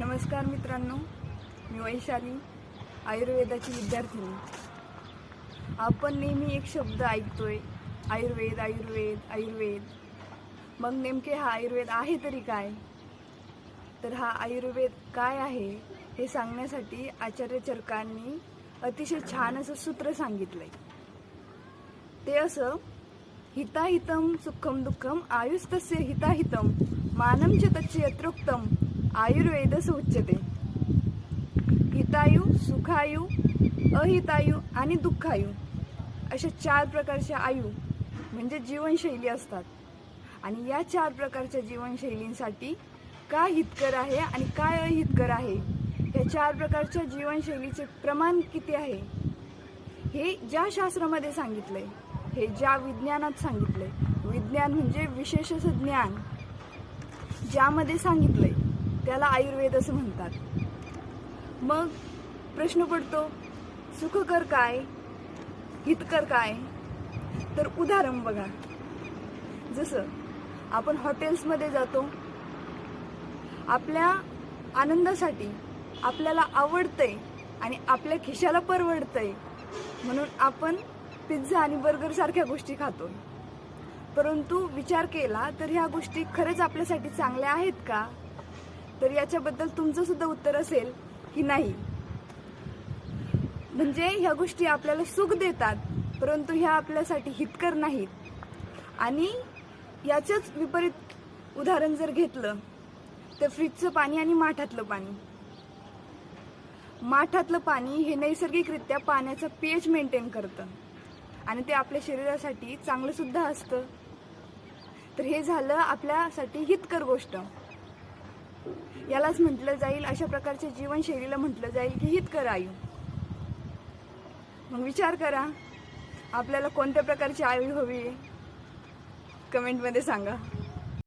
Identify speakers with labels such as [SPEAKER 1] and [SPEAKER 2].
[SPEAKER 1] नमस्कार मित्रांनो, मी वैशाली, आयुर्वेदाची विद्यार्थिनी. आपण नेहमी एक शब्द ऐकतोय, आयुर्वेद आयुर्वेद आयुर्वेद. मग नेमके हा आयुर्वेद आहे तरी काय? तर हा आयुर्वेद काय आहे हे सांगण्यासाठी आचार्य चरकांनी अतिशय छान असं सूत्र सांगितलंय. ते असं, हिताहितम सुखम दुःखम आयुस्तस्य हिताहितम मानम च तच्च यत्रोक्तम आयुर्वेदस उच्यते. हितायु, सुखायु, अहितायु आणि दुःखायु अशा 4 प्रकारच्या आयु म्हणजे जीवनशैली असतात. आणि या 4 प्रकारच्या जीवनशैलींसाठी काय हितकर आहे आणि काय अहितकर आहे, या 4 प्रकारच्या जीवनशैलीचे प्रमाण किती आहे हे ज्या शास्त्रामध्ये सांगितलंय, हे ज्या विज्ञानात सांगितलंय, विज्ञान म्हणजे विशेष असं ज्ञान ज्यामध्ये सांगितलंय त्याला आयुर्वेद असं म्हणतात. मग प्रश्न पडतो, सुखकर काय, हितकर काय? तर उदाहरण बघा, जसं आपण हॉटेल्समध्ये जातो, आपल्या आनंदासाठी आपल्याला आवडतंय आणि आपल्या खिशाला परवडतंय म्हणून आपण पिझ्झा आणि बर्गर सारख्या गोष्टी खातो. परंतु विचार केला तर ह्या गोष्टी खरंच आपल्यासाठी चांगल्या आहेत का? तर याच्याबद्दल तुमचं सुद्धा उत्तर असेल की नाही. म्हणजे ह्या गोष्टी आपल्याला सुख देतात, परंतु ह्या आपल्यासाठी हितकर नाहीत. आणि याचंच विपरीत उदाहरण जर घेतलं तर फ्रीजचं पाणी आणि माठातलं पाणी. माठातलं पाणी हे नैसर्गिकरित्या पाण्याचं pH मेंटेन करतं आणि ते आपल्या शरीरासाठी चांगलं सुद्धा असतं. तर हे झालं आपल्यासाठी हितकर गोष्ट. यालाच म्हटलं जाईल, अशा प्रकारच्या जीवनशैलीला म्हटलं जाईल की हितकर आयु. मग विचार करा, आपल्याला कोणत्या प्रकारची आयु हवी आहे? कमेंटमध्ये सांगा.